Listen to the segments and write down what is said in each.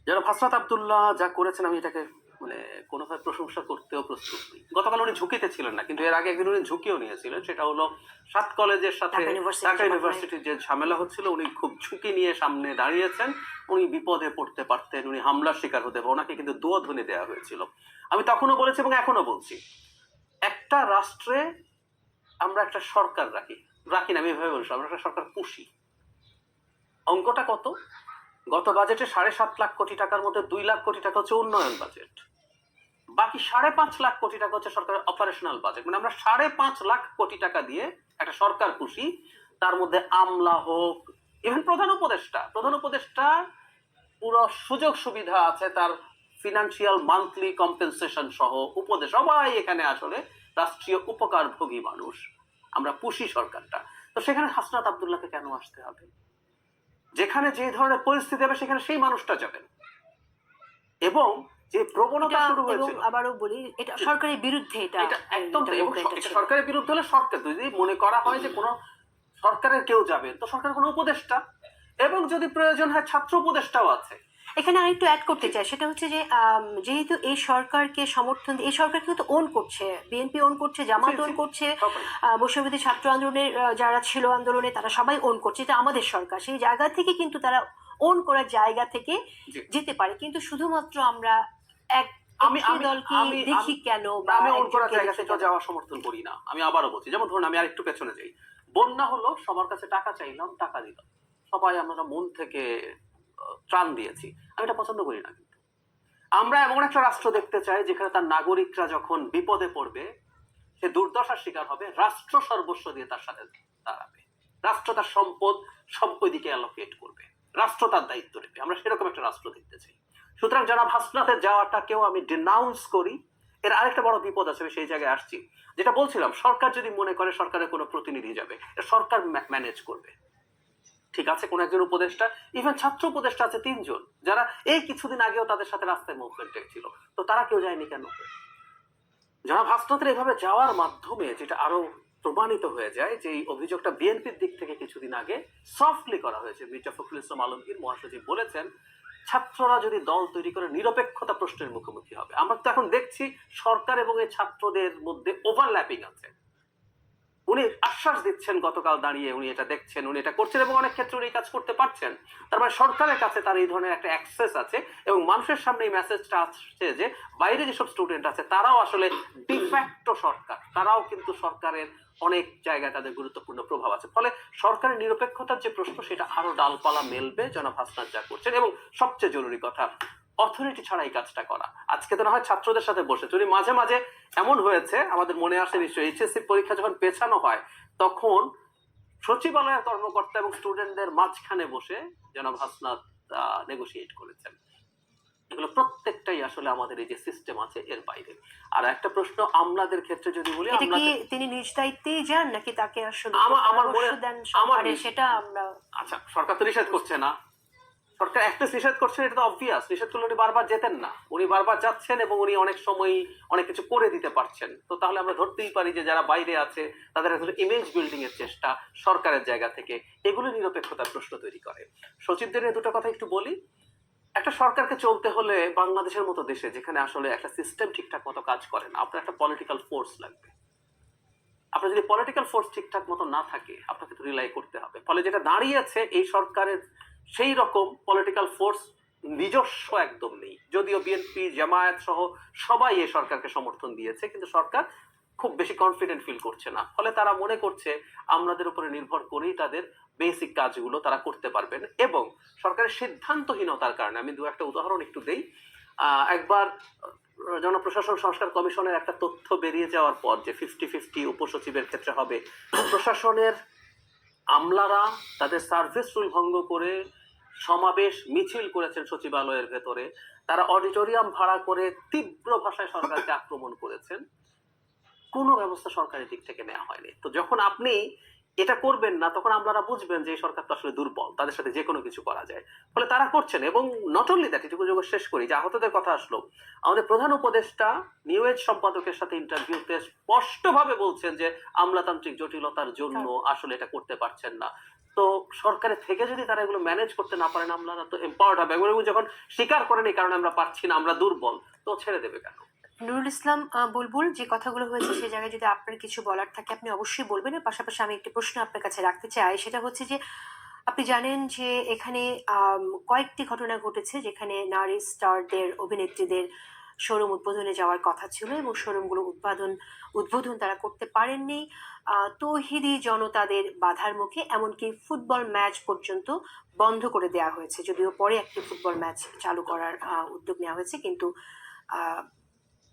যারা হাসনাত আব্দুল্লাহ যা করেছেন আমি এটাকে মানে কোনোভাবে প্রশংসা করতেও প্রস্তুত নই। গতকাল উনি ঝুঁকিতে ছিলেন না, কিন্তু এর আগে একদিন উনি ঝুঁকিও নিয়েছিলেন। সেটা হলো 7 কলেজের সাথে ঢাকা ইউনিভার্সিটির যে ঝামেলা হচ্ছিল, উনি খুব ঝুঁকি নিয়ে সামনে দাঁড়িয়েছেন। উনি বিপদে পড়তে পারতেন, উনি হামলার শিকার হতে পারেন, ওনাকে কিন্তু দুয়াধ্বনি দেওয়া হয়েছিল। আমি তখনও বলেছি এবং এখনো বলছি, একটা রাষ্ট্রে আমরা একটা সরকার রাখি না, আমি এভাবে বলছি, আমরা একটা সরকার পুষি। অঙ্কটা কত? গত বাজেটে 7.5 লাখ কোটি টাকার মধ্যে 2 লাখ কোটি টাকা হচ্ছে উন্নয়ন বাজেট, বাকি 5.5 লাখ কোটি টাকা হচ্ছে সরকারের অপারেশনাল বাজেট। মানে আমরা 5.5 লাখ কোটি টাকা দিয়ে একটা সরকার পুষি। তার মধ্যে আমলা হোক, ইভেন প্রধান উপদেষ্টা পুরো সুযোগ সুবিধা আছে, তার ফিনান্সিয়াল মান্থলি কম্পেনসেশন সহ উপদেশ, সবাই এখানে আসলে রাষ্ট্রীয় উপকারভোগী মানুষ। আমরা পুষি সরকারটা। তো সেখানে হাসনাত আব্দুল্লাহকে কেন আসতে হবে? যেখানে যে ধরনের পরিস্থিতি হবে সেখানে সেই মানুষটা যাবেন। এবং যে প্রবণতা শুরু হয়েছিল, আবারও বলি, এটা সরকারের বিরুদ্ধে, এটা একদম সরকারের বিরুদ্ধে হলে সরকার, যদি মনে করা হয় যে কোনো সরকারের কেউ যাবেন, তো সরকারের কোনো উপদেষ্টা, এবং যদি প্রয়োজন হয় ছাত্র উপদেষ্টাও আছে। এখানে আরেকটু অ্যাড করতে চাই, সেটা হচ্ছে যে যেহেতু এই সরকারকে সমর্থন, এই সরকার কিন্তু ওন করছে, বিএনপি ওন করছে, জামাত ওন করছে, বৈষম্যবিরোধী ছাত্র আন্দোলনের যারা ছিল আন্দোলনে তারা সবাই ওন করছে, এটা আমাদের সরকার। সেই জায়গা থেকে কিন্তু তারা ওন করার জায়গা থেকে যেতে পারে, কিন্তু শুধুমাত্র আমরা এক দলকে দেখি কেন? আমি ওন করার জায়গা থেকে যাওয়া সমর্থন করি না। আমি আবারও বলছি, যেমন ধরুন আমি আরেকটু পেছনে যাই, বন্যা হলো, সবার কাছে টাকা চাইলাম, টাকা দিলাম, সবাই আমরা মন থেকে ত্রাণ দিয়েছি, আমি এটা পছন্দ করি না। কিন্তু আমরা এমন একটা রাষ্ট্র দেখতে চাই যেখানে তার নাগরিকরা যখন বিপদে পড়বে, সে দুর্দশার শিকার হবে, রাষ্ট্র সর্বস্ব দিয়ে তার সাথে দাঁড়াবে, রাষ্ট্র তার সম্পদ সব দিকে অ্যালোকেট করবে, রাষ্ট্র তার দায়িত্ব নেবে। আমরা সেরকম একটা রাষ্ট্র দেখতে চাই। সুতরাং যারা হাসনাতের যাওয়াটাকেও আমি ডিনাউন্স করি। এর আরেকটা বড় বিপদ আছে, আমি সেই জায়গায় আসছি। যেটা বলছিলাম, সরকার যদি মনে করে সরকারের কোনো প্রতিনিধি যাবে, সরকার ম্যানেজ করবে, ঠিক আছে, কোন একজন উপদেষ্টা, ইভেন ছাত্র উপদেষ্টা আছে 3 জন, যারা এই কিছুদিন আগেও তাদের সাথে রাস্তায় মুভমেন্ট ছিল, তো তারা কেউ যায়নি কেন? যারা হাসনাতের এভাবে যাওয়ার মাধ্যমে যেটা আরো প্রমাণিত হয়ে যায় যে এই অভিযোগটা বিএনপির দিক থেকে কিছুদিন আগে সফটলি করা হয়েছে। মির্জা ফখরুল ইসলাম আলমগীর মহাসচিব বলেছেন, ছাত্ররা যদি দল তৈরি করে নিরপেক্ষতা প্রশ্নের মুখোমুখি হবে। আমরা তো এখন দেখছি সরকার এবং এই ছাত্রদের মধ্যে ওভারল্যাপিং আছে। উনি আশ্বাস দিচ্ছেন, গতকাল দাঁড়িয়ে উনি এটা দেখছেন, উনি এটা করছেন, এবং অনেক ক্ষেত্রে উনি কাজ করতে পারছেন। তার মানে সরকারের কাছে তার এই ধরনের একটা অ্যাক্সেস আছে, এবং মানুষের সামনে এই মেসেজটা আসছে যে বাইরে যেসব স্টুডেন্ট আছে তারাও আসলে ডিফ্যাক্টো সরকার, তারাও কিন্তু সরকারের অনেক জায়গায় তাদের গুরুত্বপূর্ণ প্রভাব আছে। ফলে সরকারের নিরপেক্ষতার যে প্রশ্ন, সেটা আরো ডালপালা মেলবে জনাব হাসনাত যা করছেন। এবং সবচেয়ে জরুরি কথা, অথরিটি ছাড়া এই কাজটা করা। আজকে তো না হয় ছাত্রদের সাথে বসে, যদি মাঝে মাঝে এমন হয়েছে, আমাদের মনে আসে নিশ্চয়ই, এইচএসসি পরীক্ষা যখন পেছানো হয়, তখন সচিবালয়ের কর্মকর্তা এবং স্টুডেন্টদের মাঝখানে বসে জনাব হাসনাত নেগোশিয়েট করেছেন। এগুলো প্রত্যেকটাই আসলে আমাদের এই যে সিস্টেম আছে এর বাইরে। আর একটা প্রশ্ন আমলাদের ক্ষেত্রে যদি বলি, তিনি নিজ দায়িত্বেই যান নাকি তাকে আসলে আমার মনে দেন সেটা আমরা, আচ্ছা, সরকার তো নিষেধ করছে না, সরকার একটা নিষেধ করছেন, এটা তো অবভিয়াস। নিষেধ করলে উনি বারবার যেতেন না, উনি বারবার যাচ্ছেন এবং উনি অনেক সময় অনেক কিছু করে দিতে পারছেন। তো তাহলে আমরা ধরতেই পারি যে যারা বাইরে আছে তাদের আসলে ইমেজ বিল্ডিং এর চেষ্টা সরকারের জায়গা থেকে, এগুলো নিরপেক্ষতার প্রশ্ন তৈরি করে। সচিবদের নিয়ে দুটো কথা একটু বলি। একটা সরকারকে চলতে হলে বাংলাদেশের মতো দেশে, যেখানে আসলে একটা সিস্টেম ঠিকঠাক মতো কাজ করে না, আপনার একটা পলিটিক্যাল ফোর্স লাগবে। আপনার যদি পলিটিক্যাল ফোর্স ঠিকঠাক মতো না থাকে, আপনাকে তো রিলাই করতে হবে। ফলে যেটা দাঁড়িয়েছে, এই সরকারের সেই রকম পলিটিক্যাল ফোর্স নিজস্ব একদম নেই। যদিও বিএনপি, জামায়াত সহ সবাই এই সরকারকে সমর্থন দিয়েছে, কিন্তু সরকার খুব বেশি কনফিডেন্ট ফিল করছে না। ফলে তারা মনে করছে আমলাদের উপরে নির্ভর করেই তাদের বেসিক কাজগুলো তারা করতে পারবেন। এবং সরকারের সিদ্ধান্তহীনতার কারণে, আমি দু একটা উদাহরণ একটু দেই। একবার জনপ্রশাসন সংস্কার কমিশনের একটা তথ্য বেরিয়ে যাওয়ার পর যে 50-50 উপসচিবের ক্ষেত্রে হবে, প্রশাসনের আমলারা তাদের সার্ভিস রুল ভঙ্গ করে সমাবেশ মিছিল করেছেন সচিবালয়ের ভেতরে, তারা অডিটোরিয়াম ভাড়া করে তীব্র ভাষায় সরকারকে আক্রমণ করেছেন। কোনো ব্যবস্থা সরকারের দিক থেকে নেওয়া হয়নি। তো যখন আপনি এটা করবেন না, তখন আপনারা বুঝবেন যে এই সরকার তো আসলে দুর্বল, তাদের সাথে যে কোনো কিছু করা যায়। ফলে তারা করছেন। এবং নট অনলি দ্যাট, এটুকু যোগ শেষ করি যে আহতদের কথা আসলো, আমাদের প্রধান উপদেষ্টা নিউ এজ সম্পাদকের সাথে ইন্টারভিউতে স্পষ্টভাবে বলছেন যে আমলাতান্ত্রিক জটিলতার জন্য আসলে এটা করতে পারছেন না। তো সরকারের থেকে যদি তারা এগুলো ম্যানেজ করতে না পারেন, আমরা তো এম্পাওয়ার্ড হবে, এবং যখন স্বীকার করেনি কারণ আমরা পারছি না, আমরা দুর্বল, তো ছেড়ে দেবে কেন? নুরুল ইসলাম বুলবুল, যে কথাগুলো হয়েছে সেই জায়গায় যদি আপনার কিছু বলার থাকে আপনি অবশ্যই বলবেন। এর পাশাপাশি আমি একটি প্রশ্ন আপনার কাছে রাখতে চাই, সেটা হচ্ছে যে আপনি জানেন যে এখানে কয়েকটি ঘটনা ঘটেছে যেখানে নারী স্টারদের, অভিনেত্রীদের শোরুম উদ্বোধনে যাওয়ার কথা ছিল এবং শোরুমগুলো উদ্বোধন তারা করতে পারেননি। তৌহিদি জনতাদের বাধার মুখে এমনকি ফুটবল ম্যাচ পর্যন্ত বন্ধ করে দেওয়া হয়েছে, যদিও পরে একটি ফুটবল ম্যাচ চালু করার উদ্যোগ নেওয়া হয়েছে, কিন্তু আহ,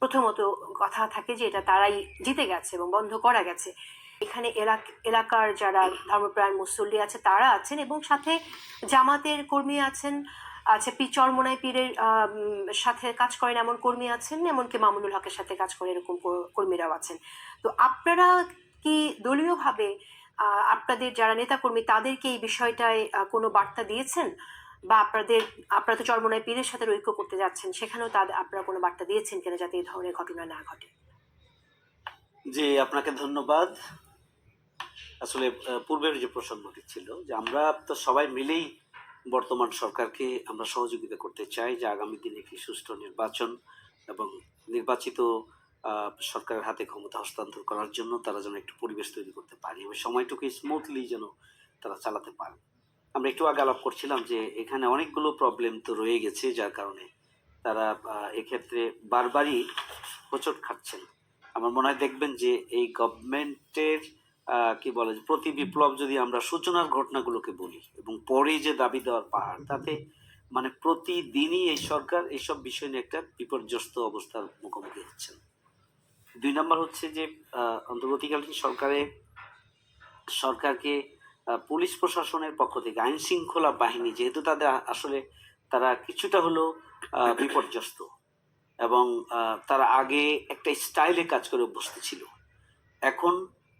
প্রথমত কথা থাকে যে এটা তারাই জিতে গেছে এবং বন্ধ করা গেছে। এখানে এলাকার যারা ধর্মপ্রাণ মুসল্লি আছে তারা আছেন এবং সাথে জামাতের কর্মী আছেন, আছে চরমোনাই পীরের সাথে কাজ করেন এমন কর্মী আছেন, এমনকি মামুনুল হকের সাথে কাজ করে এরকম কর্মীরাও আছেন। তো আপনারা কি দলীয়ভাবে আপনাদের যারা নেতাকর্মী তাদেরকে এই বিষয়টায় কোনো বার্তা দিয়েছেন, বা আপনারা তো চরমোনাই পীরের সাথে ঐক্য করতে যাচ্ছেন, সেখানেও আপনারা কোনো বার্তা দিয়েছেন কিনা যাতে এই ধরনের ঘটনা না ঘটে? জি, আপনাকে ধন্যবাদ। আসলে পূর্বের যে প্রসঙ্গটি ছিল যে আমরা তো সবাই মিলেই বর্তমান সরকারকে আমরা সহযোগিতা করতে চাই যে আগামী দিনে একটি সুষ্ঠু নির্বাচন এবং নির্বাচিত সরকারের হাতে ক্ষমতা হস্তান্তর করার জন্য তারা যেন একটু পরিবেশ তৈরি করতে পারে এবং সময়টুকু স্মুথলি যেন তারা চালাতে পারে। আমরা একটু আগে আলাপ করছিলাম যে এখানে অনেকগুলো প্রবলেম তো রয়ে গেছে, যার কারণে তারা এক্ষেত্রে বারবারই হোঁচট খাচ্ছেন। আমার মনে হয় দেখবেন যে এই গভর্নমেন্টের কি বলে প্রতি বিপ্লব যদি আমরা সূচনার ঘটনাগুলোকে বলি এবং পরে যে দাবি দেওয়ার পাহাড়, তাতে মানে প্রতিদিনই এই সরকার এইসব বিষয় নিয়ে একটা বিপর্যস্ত অবস্থার মুখোমুখি হচ্ছেন। 2 নম্বর হচ্ছে যে অন্তর্বর্তীকালীন সরকারকে পুলিশ প্রশাসনের পক্ষ থেকে আইন শৃঙ্খলা বাহিনী যেহেতু তাদের আসলে তারা কিছুটা হলেও বিপর্যস্ত এবং তারা আগে একটা স্টাইলে কাজ করে অভ্যস্ত ছিল। এখন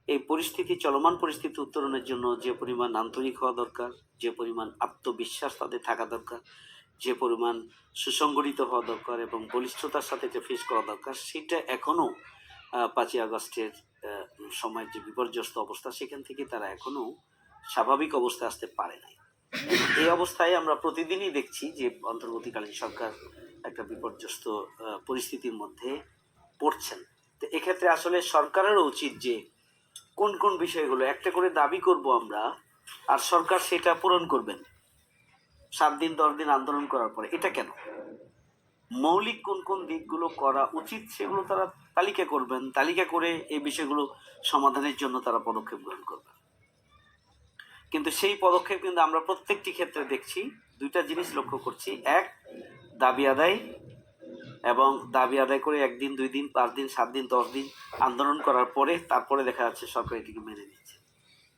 এই পরিস্থিতি, চলমান পরিস্থিতি উত্তরণের জন্য যে পরিমাণ আন্তরিক হওয়া দরকার, যে পরিমাণ আত্মবিশ্বাস তাদের থাকা দরকার, যে পরিমাণ সুসংগঠিত হওয়া দরকার এবং বলিষ্ঠতার সাথে এটা ফেস করা দরকার, সেটা এখনো 5ই আগস্টের সময়ের যে বিপর্যস্ত অবস্থা সেখান থেকে তারা এখনো স্বাভাবিক অবস্থায় আসতে পারে নাই। এই অবস্থায় আমরা প্রতিদিনই দেখছি যে অন্তর্বর্তীকালীন সরকার একটা বিপর্যস্ত পরিস্থিতির মধ্যে পড়ছেন। তো এক্ষেত্রে আসলে সরকারেরও উচিত যে কোন কোন বিষয়গুলো একটা করে দাবি করব আমরা আর সরকার সেটা পূরণ করবেন 7 দিন 10 দিন আন্দোলন করার পরে, এটা কেন? মৌলিক কোন কোন দিকগুলো করা উচিত সেগুলো তারা তালিকা করবেন, তালিকা করে এই বিষয়গুলো সমাধানের জন্য তারা পদক্ষেপ গ্রহণ করবেন। কিন্তু সেই পদক্ষেপ কিন্তু আমরা প্রত্যেকটি ক্ষেত্রে দেখছি 2টা জিনিস লক্ষ্য করছি। এক, দাবি আদায়, এবং দাবি আদায় করে 1 দিন 2 দিন 5 দিন 7 দিন 10 দিন আন্দোলন করার পরে তারপরে দেখা যাচ্ছে সরকার এটিকে মেনে নিচ্ছে।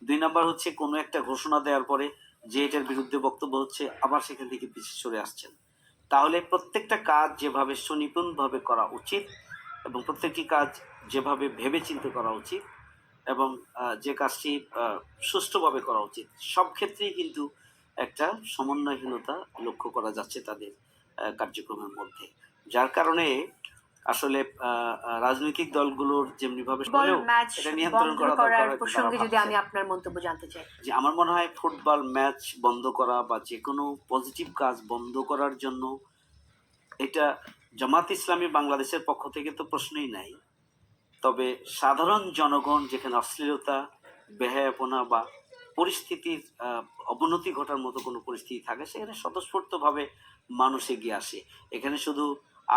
2 নাম্বার হচ্ছে কোনো একটা ঘোষণা দেওয়ার পরে যে এটার বিরুদ্ধে বক্তব্য হচ্ছে আবার সেখান থেকে পিছিয়ে সরে আসছেন। তাহলে প্রত্যেকটা কাজ যেভাবে সুনিপুণভাবে করা উচিত এবং প্রত্যেকটি কাজ যেভাবে ভেবে চিন্তে করা উচিত এবং যে কাজটি সুষ্ঠুভাবে করা উচিত, সব ক্ষেত্রেই কিন্তু একটা সমন্বয়হীনতা লক্ষ্য করা যাচ্ছে তাদের কার্যক্রমের মধ্যে, যার কারণে আসলে রাজনৈতিক দলগুলোর যেমনিভাবে ফুটবল ম্যাচ এটা নিয়ন্ত্রণ বন্ধ করার দরকার প্রসঙ্গে তারা যদি আমি ভাবছে। আপনার মন্তব্য জানতে চাই। যে আমার মনে হয় ফুটবল ম্যাচ বন্ধ করা বা যে কোনো পজিটিভ কাজ বন্ধ করার জন্য এটা জামাত ইসলামী বাংলাদেশের পক্ষ থেকে তো প্রশ্নই নাই। তবে সাধারণ জনগণ যেখানে অশ্লীলতা, বেহায়াপনা বা পরিস্থিতির অবনতি ঘটার মতো কোনো পরিস্থিতি থাকে সেখানে স্বতঃস্ফূর্তভাবে মানুষ এগিয়ে আসে। এখানে শুধু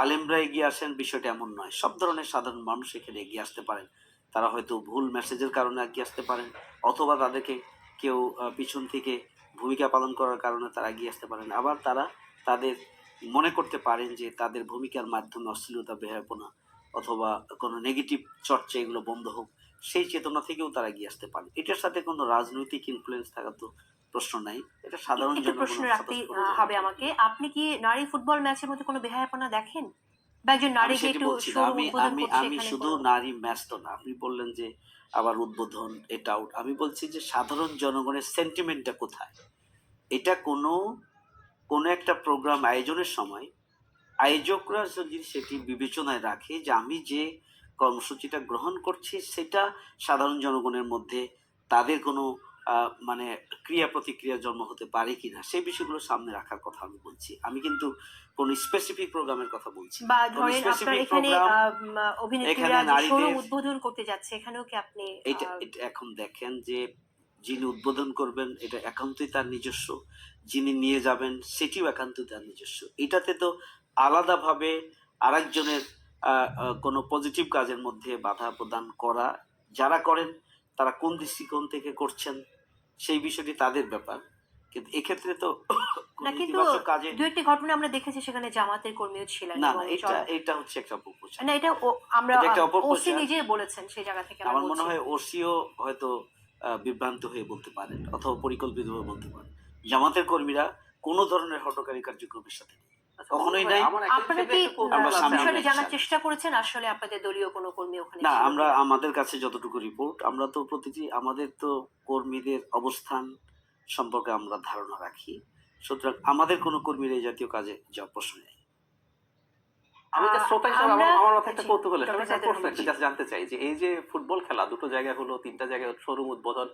আলেমরা এগিয়ে আসেন বিষয়টা এমন নয়, সব ধরনের সাধারণ মানুষ এখানে এগিয়ে আসতে পারেন। তারা হয়তো ভুল মেসেজের কারণে এগিয়ে আসতে পারেন, অথবা তাদেরকে কেউ পিছন থেকে ভূমিকা পালন করার কারণে তারা এগিয়ে আসতে পারেন, আবার তারা তাদের মনে করতে পারেন যে তাদের ভূমিকার মাধ্যমে অশ্লীলতা, বেহায়াপনা অথবা কোনো নেগেটিভ চর্চা এগুলো বন্ধ হোক, সেই চেতনা থেকেও তারা এগিয়ে আসতে পারে। এটার সাথে কোনো রাজনৈতিক ইনফ্লুয়েন্স থাকার তো প্রশ্ন নাই, এটা সাধারণ একটু প্রশ্ন রাখতেই হবে আমাকে, আপনি কি নারী ফুটবল ম্যাচের মধ্যে কোনো বেহায়াপনা দেখেন, বা একজন নারী যে একটু শোরুম উদ্বোধন করছে আমি এখানে শুধু নারী ম্যাচ তো না, আপনি বললেন যে আবার উদ্বোধন এটা আউট, আমি বলছি যে সাধারণ জনগণের সেন্টিমেন্টটা কোথায়। এটা কোনো একটা প্রোগ্রাম আয়োজনের সময় আয়োজকরা যদি সেটি বিবেচনায় রাখে যে আমি যে কর্মসূচিটা গ্রহণ করছি সেটা সাধারণ জনগণের মধ্যে তাদের কোনো মানে ক্রিয়া প্রতিক্রিয়ার জন্ম হতে পারে কিনা সেই বিষয়গুলো সামনে রাখার কথা আমি বলছি। আমি কিন্তু কোন স্পেসিফিক প্রোগ্রামের কথা বলছি না। বা কোন ধরেন আপনার স্পেসিফিক এখানে প্রোগ্রাম অভিনেত্রীরা এখানে যে শোরুম নারীদের উদ্বোধন করতে যাচ্ছে, এখানেও কি আপনি এটা এটা এখন দেখেন যে যিনি উদ্বোধন করবেন এটা একান্তই তার নিজস্ব, যিনি নিয়ে যাবেন সেটিও একান্তই তার নিজস্ব। এটাতে তো আলাদাভাবে আরেকজনের কোনো পজিটিভ কাজের মধ্যে বাধা প্রদান করা, যারা করেন তারা কোন দৃষ্টিকোণ থেকে করছেন সেই বিষয়টি তাদের ব্যাপার, কিন্তু এক্ষেত্রে তো কোনো না, কিন্তু ইতিবাচক কাজে দু একটি ঘটনা আমরা দেখেছি সেখানে জামাতের কর্মীও ছিলেন না এবং না, এটা হচ্ছে একটা অপপ্রচার। না, এটা আমরা এটা একটা ওসি অপপ্রচার। নিজে বলেছেন সেই জায়গা থেকে আমরা আমার মনে বলছি। হয় ওসিও হয়তো বিভ্রান্ত হয়ে বলতে পারেন অথবা পরিকল্পিতভাবে বলতে পারেন। জামাতের কর্মীরা কোনো ধরনের হটকারী কার্যক্রমের সাথে নেই, আচ্ছা, কখনোই নাই। আমার একটা আপনারা ক্ষেত্রে কি একটু কৌতূহল আমরা আছে। সামনে বিষয়টা আমরা জানার ইনশাআল্লাহ। চেষ্টা করেছেন আসলে আপনাদের দলীয় কোনো কর্মী ওখানে না, ছিল আমরা কিনা? আমাদের কাছে যতটুকু রিপোর্ট, আমরা তো প্রতিটি আমাদের তো কর্মীদের অবস্থান সম্পর্কে আমরা ধারণা রাখি, সুতরাং আমাদের কোনো কর্মীর এই জাতীয় কাজে যাওয়ার প্রশ্ন নেই। আমি যে শ্রোতা হিসেবে আমরা আমার মাথায় একটা জি, কৌতূহল আছে। আমি ডক্টর একটা জাহিদুর প্রশ্ন রহমান, একটু জি। just জানতে চাই যে এই যে ফুটবল খেলা দুটো জায়গায় হলো, তিনটা জায়গায় শোরুম উদ্বোধন,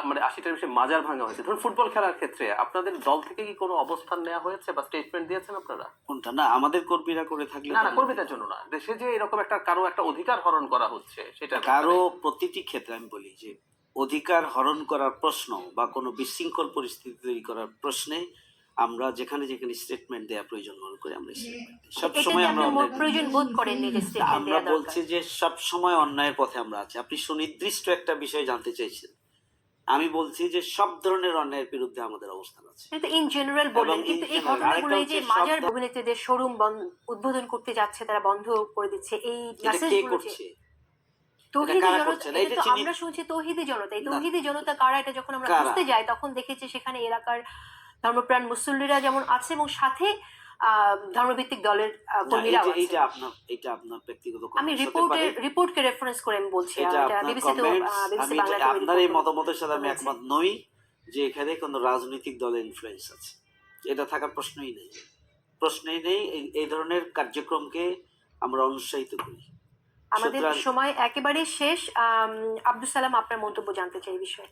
মানে 80টার বেশি মাজার ভাঙা হয়েছে, ধরুন ফুটবল খেলার ক্ষেত্রে আপনাদের দল থেকে কি কোনো অবস্থান নেওয়া হয়েছে বা স্টেটমেন্ট দিয়েছেন আপনারা? কোনটা না আমাদের কর্মীরা করে থাকলে না না, তো- কর্মীদের জন্য না, দেশে যে এরকম একটা কারো একটা অধিকার হরণ করা হচ্ছে সেটা কারো প্রতিটি ক্ষেত্রে আমি বলি যে অধিকার হরণ করার প্রশ্ন বা কোনো বিশৃঙ্খল পরিস্থিতি তৈরি করার প্রশ্নে আমরা যেখানে যেখানে স্টেটমেন্ট দেওয়া প্রয়োজন মনে করি আমরা স্টেটমেন্ট দিই। এটাতে সবসময় আমরা আপনি অন্যায়ের- প্রয়োজন বোধ করেন যে স্টেটমেন্ট আমরা দেওয়া দরকার? বলছি যে সব সময় অন্যায়ের পথে আমরা আছি। আপনি সুনির্দিষ্ট একটা বিষয় জানতে চাইছেন, আমি বলছি যে সব ধরনের অন্যায়ের বিরুদ্ধে আমাদের অবস্থান আছে। কিন্তু ইন জেনারেল বললেন, এবং কিন্তু in এই general, ঘটনাগুলো এই যে আরেকটা হচ্ছে মাজার সব- অভিনেত্রীদের শোরুম উদ্বোধন করতে যাচ্ছে, তারা বন্ধ করে দিচ্ছে, এই এটা কে মেসেজগুলো যে করছে? তৌহিদি কারা জনতা, করছে? না, এটা এটা তো চিনি- আমরা শুনছি তৌহিদি জনতা। এই না। তৌহিদি জনতা কারা, এটা যখন আমরা কারা? খুঁজতে যাই তখন দেখেছি সেখানে এলাকার ধর্মপ্রাণ মুসল্লিরা যেমন আছে এবং সাথে ধর্মভিত্তিক দলের না, কর্মীরাও আছে। এটা আপনার ব্যক্তিগত আমি comments হতে পারে। রিপোর্টকে রেফারেন্স করে আমি বলছি, এটা এটা আপনার বিবিসি তো comments, বিবিসি আমি বাংলা আপনার এই মতামতের সাথে আমি হয়েছে। একমত নই যে এখানে কোনো রাজনৈতিক দলের ইনফ্লুয়েন্স আছে, এটা থাকার প্রশ্নই নেই। এই ধরনের কার্যক্রমকে আমরা অনুৎসাহিত করি। আমাদের সুতরাং সময় একেবারে শেষ। আব্দুল সালাম, আপনার মন্তব্য জানতে চাই এই বিষয়ে।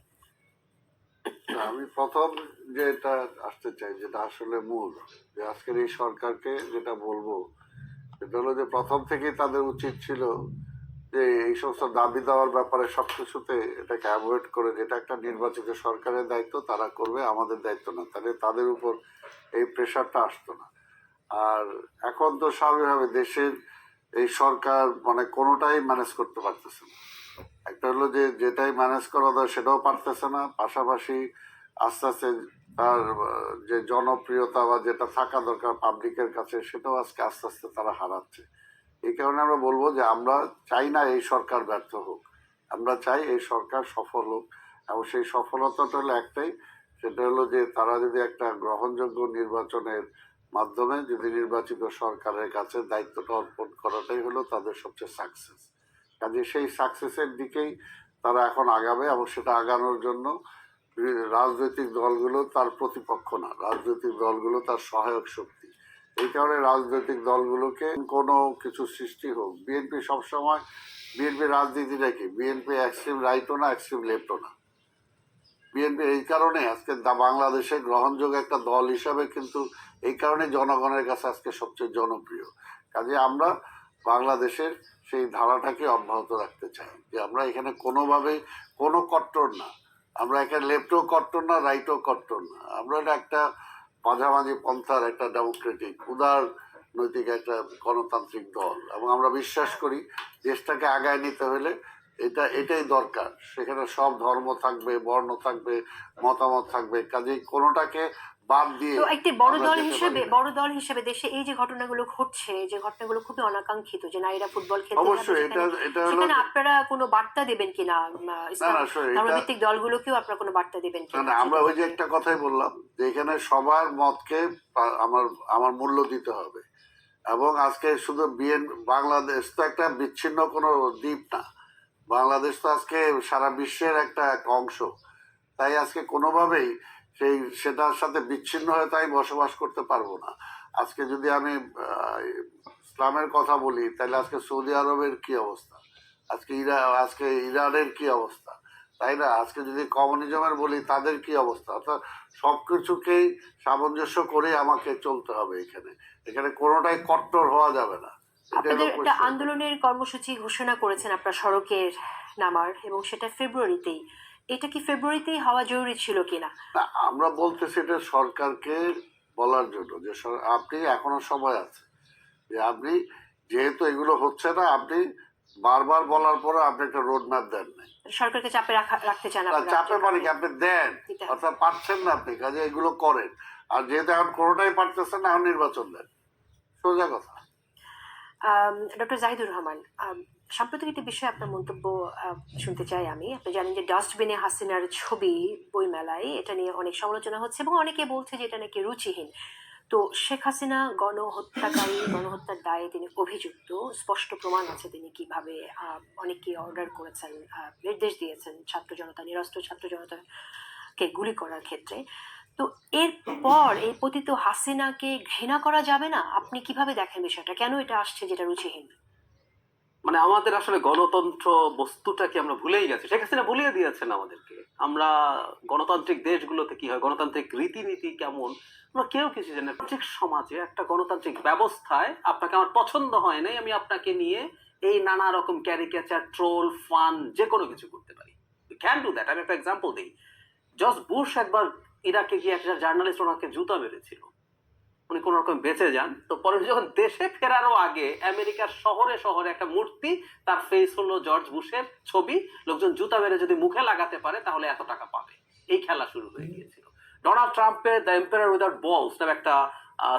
না, আমি প্রথম যেটা আসতে চাই, যেটা আসলে মূল, যে আজকের এই সরকারকে যেটা বলবো সেটা হলো যে প্রথম থেকেই তাদের উচিত ছিল যে এই সমস্ত দাবি দেওয়ার ব্যাপারে সবকিছুতে এটাকে অ্যাভয়েড করে, যেটা একটা নির্বাচিত সরকারের দায়িত্ব তারা করবে, আমাদের দায়িত্ব না, তাহলে তাদের উপর এই প্রেশারটা আসতো না। আর এখন তো স্বাভাবিকভাবে দেশের এই সরকার মানে কোনোটাই ম্যানেজ করতে পারতেছে না। একটা হলো যে যেটাই ম্যানেজ করা দরকার সেটাও পারতেছে না, পাশাপাশি আস্তে আস্তে তার যে জনপ্রিয়তা বা যেটা থাকা দরকার পাবলিকের কাছে সেটাও আজকে আস্তে আস্তে তারা হারাচ্ছে। এই কারণে আমরা বলবো যে আমরা চাই না এই সরকার ব্যর্থ হোক, আমরা চাই এই সরকার সফল হোক। এবং সেই সফলতাটা হলো একটাই, সেটা হলো যে তারা যদি একটা গ্রহণযোগ্য নির্বাচনের মাধ্যমে যদি নির্বাচিত সরকারের কাছে দায়িত্বটা অর্পণ করাটাই হলো তাদের সবচেয়ে সাকসেস। কাজে সেই সাকসেসের দিকেই তারা এখন আগাবে এবং সেটা আগানোর জন্য রাজনৈতিক দলগুলো তার প্রতিপক্ষ না, রাজনৈতিক দলগুলো তার সহায়ক শক্তি। এই কারণে রাজনৈতিক দলগুলোকে কোনো কিছু সৃষ্টি হোক, বিএনপি সবসময়, বিএনপি রাজনীতিটা কি, বিএনপি এক্সট্রিম রাইটও না এক্সট্রিম লেফটও না। বিএনপি এই কারণে আজকে বাংলাদেশে গ্রহণযোগ্য একটা দল হিসাবে কিন্তু এই কারণে জনগণের কাছে আজকে সবচেয়ে জনপ্রিয়। কাজে আমরা বাংলাদেশের সেই ধারাটাকে অব্যাহত রাখতে চাই, যে আমরা এখানে কোনোভাবে কোনো কট্টর না, আমরা এখানে লেফটও কট্টর না রাইটও কট্টর না, আমরা একটা মাঝামাঝি পন্থার একটা ডেমোক্রেটিক উদার নৈতিক একটা গণতান্ত্রিক দল। এবং আমরা বিশ্বাস করি দেশটাকে আগায় নিতে হলে এটাই দরকার। সেখানে সব ধর্ম থাকবে, বর্ণ থাকবে, মতামত থাকবে, কাজেই কোনোটাকে বাদ দিয়ে তো একটি আমরা যেতে পারি না। বড় দল হিসেবে দেশে এই যে ঘটনাগুলো ঘটছে, যে ঘটনাগুলো খুবই অনাকাঙ্ক্ষিত, যে নারীরা ফুটবল খেলতে অবশ্যই যাবে, এটা হলো সেখানে আপনারা কোনো বার্তা দেবেন কিনা? ইসলাম না, sorry, ধর্মভিত্তিক দলগুলোকেও আপনারা কোনো বার্তা দেবেন না কিনা? না, আমরা ওই যে একটা কথাই বললাম যে এখানে সবার মতকে আমার মূল্য দিতে হবে। এবং আজকে শুধু বাংলাদেশ তো একটা বিচ্ছিন্ন কোনো দ্বীপ না, বাংলাদেশ তো আজকে সারা বিশ্বের একটা অংশ। তাই আজকে কোনোভাবেই সেটার সাথে বিচ্ছিন্ন হয়ে তাই বসবাস করতে পারবো না। আজকে যদি আমি ইসলামের কথা বলি তাহলে আজকে সৌদি আরবের কি অবস্থা, আজকে ইরানের কি অবস্থা, তাই না? আজকে যদি কমিউনিজমের বলি তাদের কি অবস্থা, অর্থাৎ সবকিছুকেই সামঞ্জস্য করে আমাকে চলতে হবে। এখানে এখানে কোনোটাই কট্টর হওয়া যাবে না। এটা হলো আপনাদের একটা question। আন্দোলনের কর্মসূচি ঘোষণা করেছেন আপনার সড়কের নামার, এবং সেটা ফেব্রুয়ারিতেই। এটা কি ফেব্রুয়ারিতেই হওয়া জরুরি ছিল কিনা? না, আমরা বলতেছি এটা সরকারকে বলার জন্য যে আপনি এখনো সময় আছে, যে আপনি যেহেতু এগুলো হচ্ছে না, আপনি বারবার বলার পরে আপনি একটা রোড ম্যাপ দেন নাই। সরকারকে চাপে রাখতে চান না, আপনারা? চাপে মানে কি, আপনি দেন, দিতে হবে। অর্থাৎ পারছেন না আপনি, কাজে এগুলো করেন। আর যেহেতু এখন কোনোটাই পারতেছেন না, এখন নির্বাচন দেন, সোজা কথা। ডক্টর জাহিদুর রহমান, সাম্প্রতিক একটি বিষয়ে আপনার মন্তব্য শুনতে চাই আমি। আপনি জানেন যে ডাস্টবিনে হাসিনার ছবি বইমেলায়, এটা নিয়ে অনেক সমালোচনা হচ্ছে এবং অনেকে বলছে যে এটা নাকি রুচিহীন। তো শেখ হাসিনা গণহত্যাকারী, গণহত্যার দায়ে তিনি অভিযুক্ত, স্পষ্ট প্রমাণ আছে তিনি কিভাবে অনেককে অর্ডার করেছেন, নির্দেশ দিয়েছেন ছাত্র জনতা, নিরস্ত্র ছাত্র জনতাকে গুলি করার ক্ষেত্রে। তো এরপর এই পতিত হাসিনাকে ঘৃণা করা যাবে না? আপনি কিভাবে দেখেন বিষয়টা? কেন এটা আসছে যেটা রুচিহীন? মানে আমাদের আসলে গণতন্ত্র বস্তুটাকে আমরা ভুলেই গেছি। শেখ হাসিনা ভুলিয়ে দিয়েছেন আমাদেরকে। আমরা গণতান্ত্রিক দেশগুলোতে কি হয়, গণতান্ত্রিক রীতিনীতি কেমন, আমরা কেউ কিছু জানি না। গণতান্ত্রিক সমাজে, একটা গণতান্ত্রিক ব্যবস্থায় আপনাকে আমার পছন্দ হয় নাই, আমি আপনাকে নিয়ে এই নানা রকম ক্যারিকেচার, ট্রোল, ফান যে কোনো কিছু করতে পারি। Can do that. আমি একটা এক্সাম্পল দিই। জর্জ বুশ একবার ইরাকে গিয়ে একটা জার্নালিস্ট ওনাকে জুতা মেরেছিল, উনি কোন রকম বেঁচে যান। তো পরে যখন দেশে ফেরারও আগে আমেরিকার শহরে শহরে একটা মূর্তি, তার ফেস হলো জর্জ বুশের ছবি, লোকজন জুতা মেরে যদি মুখে লাগাতে পারে তাহলে এত টাকা পাবে। এই খেলা শুরু হয়ে গিয়েছিল। ডোনাল্ড ট্রাম্পের দ্য এম্পায়ার উইদাউট বলস নামে একটা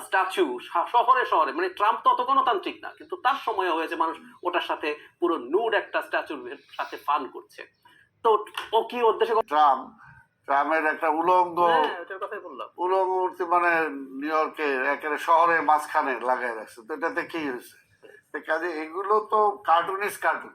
স্ট্যাচু শহরে শহরে, মানে ট্রাম্প তো অত গণতান্ত্রিক না, কিন্তু তার সময় হয়েছে মানুষ ওটার সাথে পুরো নুড একটা স্ট্যাচুর সাথে ফান করছে। তো ও কি উদ্দেশ্যে? ট্রামের একটা উলঙ্গ হ্যাঁ, ওটার কথাই বললাম। উলঙ্গ মূর্তি মানে নিউ ইয়র্কে একেবারে শহরে মাঝখানে লাগাই রাখছে, তো এটাতে কি হয়েছে? কাজে এগুলো তো কার্টুনিস্ট কার্টুন।